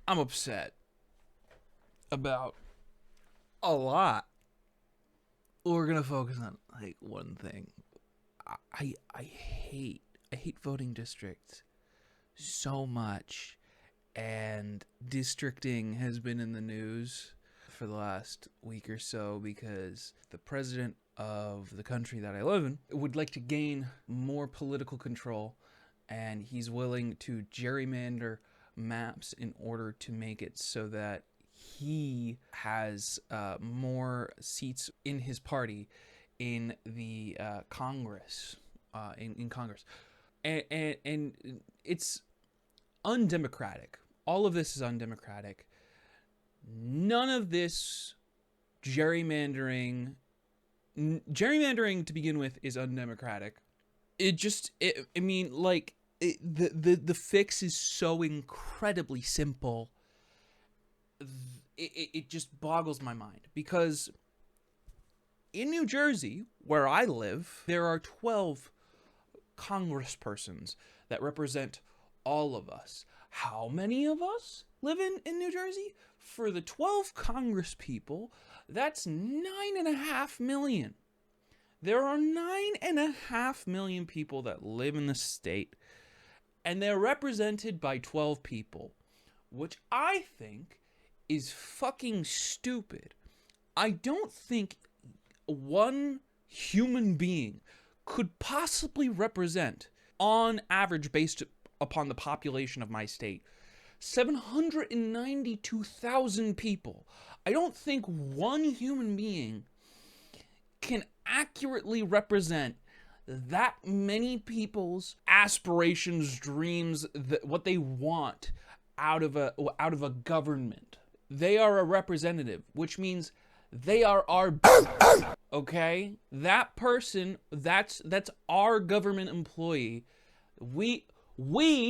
I'm upset about a lot. We're gonna focus on like one thing. I hate voting districts so much, and districting has been in the news for the last week or so because the president of the country that I live in would like to gain more political control, and he's willing to gerrymander maps in order to make it so that he has more seats in his party in the Congress, in Congress, and it's undemocratic. All of this is undemocratic. None of this gerrymandering to begin with is undemocratic. The fix is so incredibly simple. It just boggles my mind, because in New Jersey, where I live, there are 12 congresspersons that represent all of us. How many of us live in New Jersey? For the 12 Congress people, that's 9.5 million. There are 9.5 million people that live in the state, and they're represented by 12 people, which I think is fucking stupid. I don't think one human being could possibly represent, on average, based upon the population of my state, 792,000 people. I don't think one human being can accurately represent that many people's aspirations, dreams, what they want out of a government. They are a representative, which means they are our okay? That person, that's our government employee. We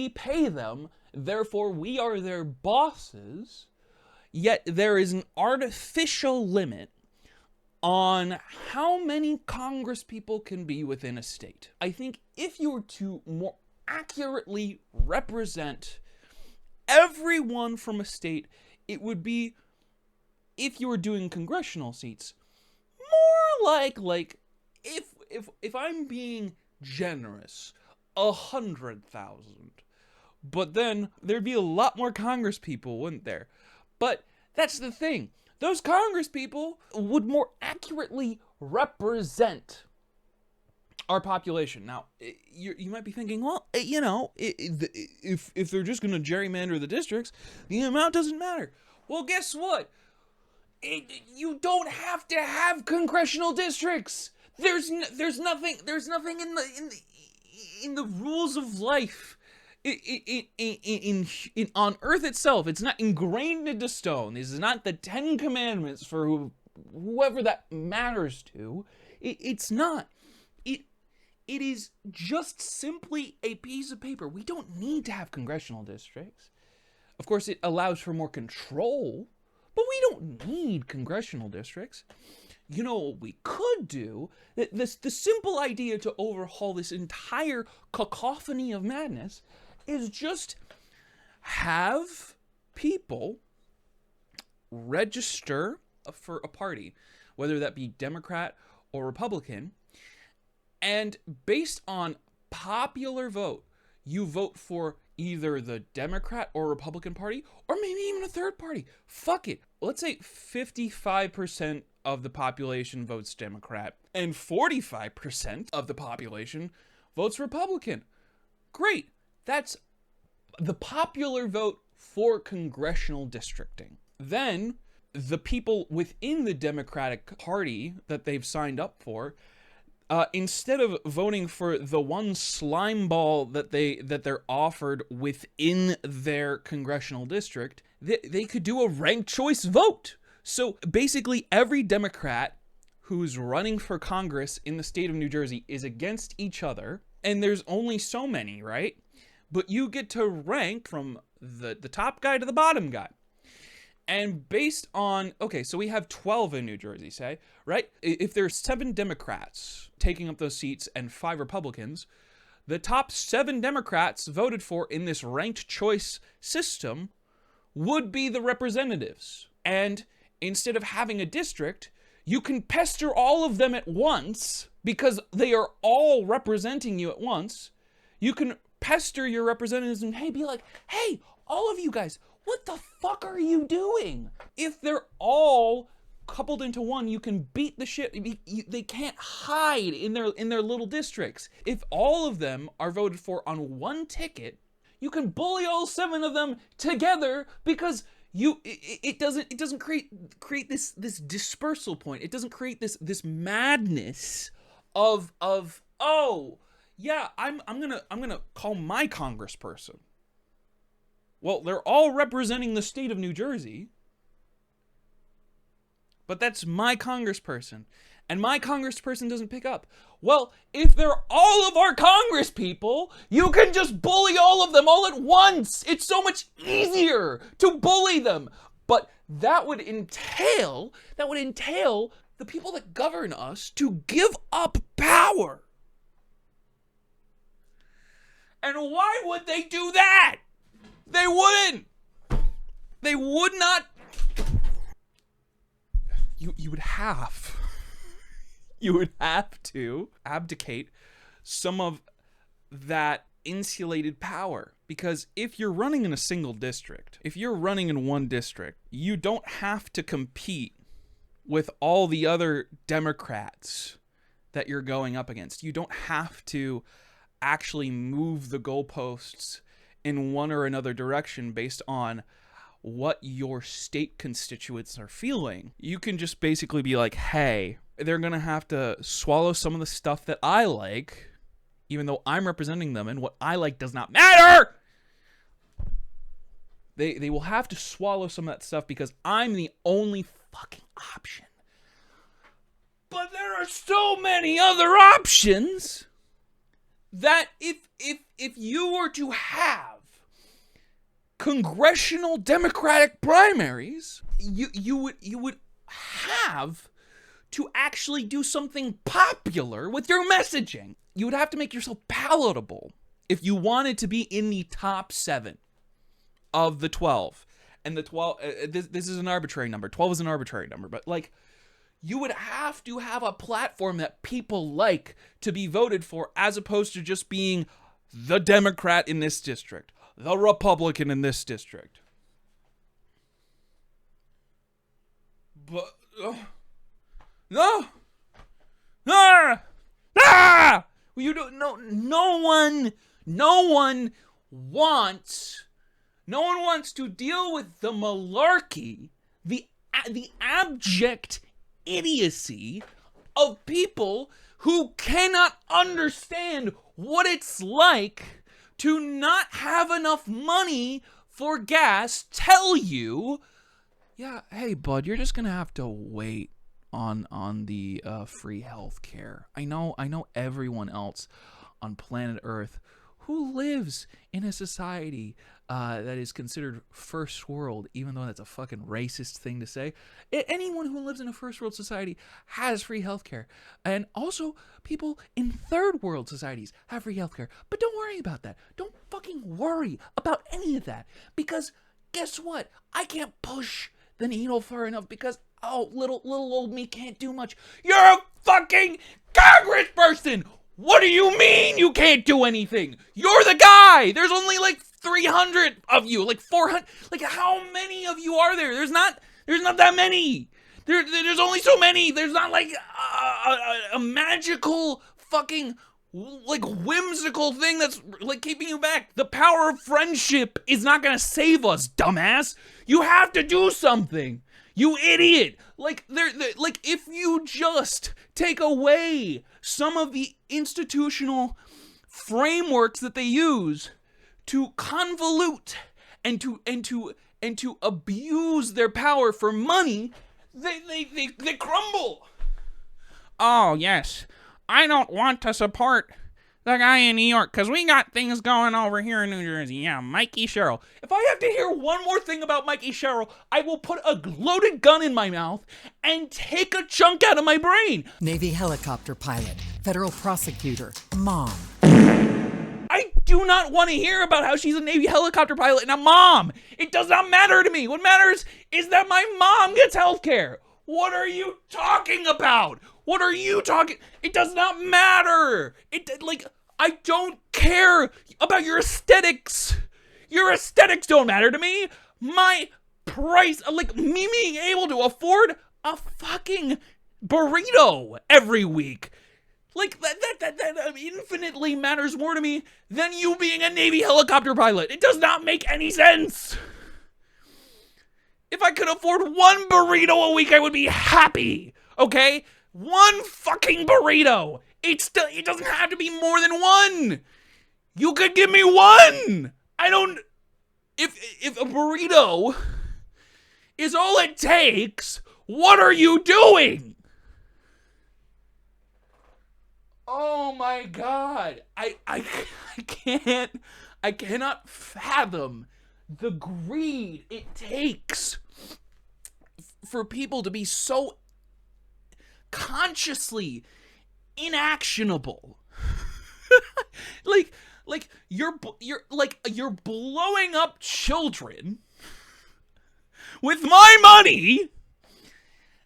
pay them, therefore we are their bosses. Yet there is an artificial limit on how many Congress people can be within a state. I think if you were to more accurately represent everyone from a state, it would be, if you were doing congressional seats, more like if I'm being generous, 100,000. But then there'd be a lot more Congress people, wouldn't there? But that's the thing. Those Congress people would more accurately represent our population. Now, you might be thinking, well, if they're just going to gerrymander the districts, the amount doesn't matter. Well, guess what? You don't have to have congressional districts. There's nothing in the rules of life. On Earth itself, it's not ingrained into stone. This is not the 10 Commandments for whoever that matters to. It's not. It is just simply a piece of paper. We don't need to have congressional districts. Of course, it allows for more control, but we don't need congressional districts. You know what we could do? The simple idea to overhaul this entire cacophony of madness is just have people register for a party, whether that be Democrat or Republican, and based on popular vote, you vote for either the Democrat or Republican Party, or maybe even a third party. Fuck it. Let's say 55% of the population votes Democrat, and 45% of the population votes Republican. Great. That's the popular vote for congressional districting. Then the people within the Democratic Party that they've signed up for, instead of voting for the one slime ball that they're offered within their congressional district, they could do a ranked choice vote. So basically every Democrat who's running for Congress in the state of New Jersey is against each other, and there's only so many, right? But you get to rank from the top guy to the bottom guy. And based on, okay, so we have 12 in New Jersey, say, right? If there's 7 Democrats taking up those seats and 5 Republicans, the top 7 Democrats voted for in this ranked choice system would be the representatives. And instead of having a district, you can pester all of them at once because they are all representing you at once. You can pester your representatives and be like, hey, all of you guys, what the fuck are you doing? If they're all coupled into one, you can beat the shit. They can't hide in their little districts. If all of them are voted for on one ticket, you can bully all 7 of them together because it doesn't create this dispersal point. It doesn't create this madness of oh yeah, I'm gonna call my congressperson. Well, they're all representing the state of New Jersey, but that's my congressperson, and my congressperson doesn't pick up. Well, if they're all of our congress people, you can just bully all of them all at once. It's so much easier to bully them. But that would entail the people that govern us to give up power. And why would they do that? They wouldn't. They would not. You would have to abdicate some of that insulated power. Because if you're running in a single district, if you're running in one district, you don't have to compete with all the other Democrats that you're going up against. You don't have to actually move the goalposts in one or another direction based on what your state constituents are feeling. You can just basically be like, hey, they're going to have to swallow some of the stuff that I like, even though I'm representing them, and what I like does not matter. They will have to swallow some of that stuff because I'm the only fucking option. But there are so many other options that if you were to have congressional Democratic primaries, you would have to actually do something popular with your messaging. You would have to make yourself palatable if you wanted to be in the top 7 of the 12. And the 12, this is an arbitrary number. 12 is an arbitrary number, but like, you would have to have a platform that people like to be voted for, as opposed to just being the Democrat in this district, the Republican in this district. But no, you don't. No one wants to deal with the malarkey, the abject idiocy of people who cannot understand what it's like to not have enough money for gas, tell you, yeah, hey bud, you're just gonna have to wait on the free health care. I know everyone else on planet Earth who lives in a society that is considered first world, even though that's a fucking racist thing to say. Anyone who lives in a first world society has free healthcare. And also, people in third world societies have free healthcare. But don't worry about that. Don't fucking worry about any of that. Because guess what? I can't push the needle far enough because, little old me can't do much. You're a fucking congressperson! What do you mean you can't do anything? You're the guy! There's only like 300 of you, like 400. Like, how many of you are there? There's not that many. There's only so many. There's not like a magical fucking like whimsical thing that's like keeping you back. The power of friendship is not gonna save us, dumbass. You have to do something. You idiot! Like, like if you just take away some of the institutional frameworks that they use to convolute and to abuse their power for money, they crumble. Oh yes, I don't want to support the guy in New York because we got things going over here in New Jersey. Yeah, Mikey Sherrill. If I have to hear one more thing about Mikey Sherrill, I will put a loaded gun in my mouth and take a chunk out of my brain. Navy helicopter pilot, federal prosecutor, mom. I I do not want to hear about how she's a Navy helicopter pilot and a mom. It does not matter to me. What matters is that my mom gets health care. What are you talking about? What are you talking? It does not matter. I don't care about your aesthetics. Your aesthetics don't matter to me. My price, me being able to afford a fucking burrito every week. That infinitely matters more to me than you being a Navy helicopter pilot. It does not make any sense. If I could afford one burrito a week, I would be happy. Okay? One fucking burrito. It doesn't have to be more than one. You could give me one. If a burrito is all it takes, what are you doing? Oh my God. I cannot fathom the greed it takes for people to be so consciously inactionable. You're blowing up children with my money,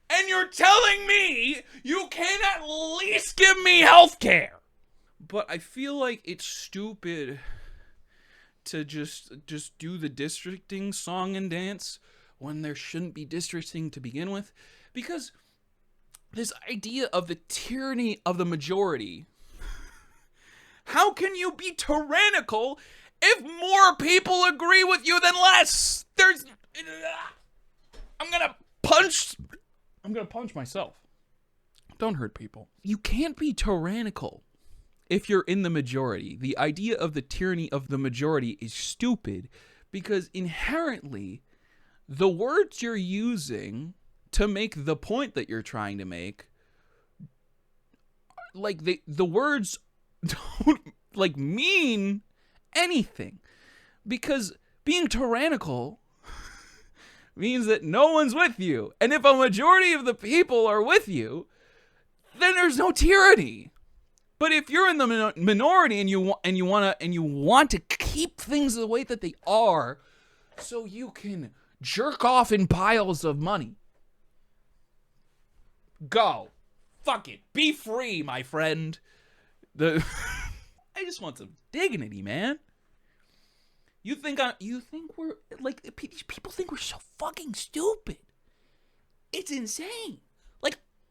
and you're telling me you can at least give me health care. But I feel like it's stupid to just do the districting song and dance when there shouldn't be districting to begin with, because this idea of the tyranny of the majority. How can you be tyrannical if more people agree with you than less? I'm gonna punch myself. Don't hurt people. You can't be tyrannical if you're in the majority. The idea of the tyranny of the majority is stupid because inherently the words you're using to make the point that you're trying to make, the words don't mean anything, because being tyrannical means that no one's with you, and if a majority of the people are with you, then there's no tyranny. But if you're in the minority and you want to keep things the way that they are, so you can jerk off in piles of money, go, fuck it, be free, my friend. I just want some dignity, man. You think we're people think we're so fucking stupid. It's insane.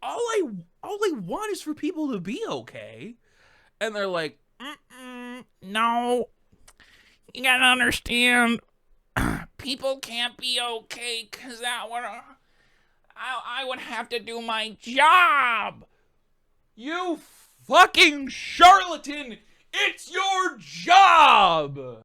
All I want is for people to be okay, and they're like, no, you gotta understand, people can't be okay because I would have to do my job. You fucking charlatan! It's your job!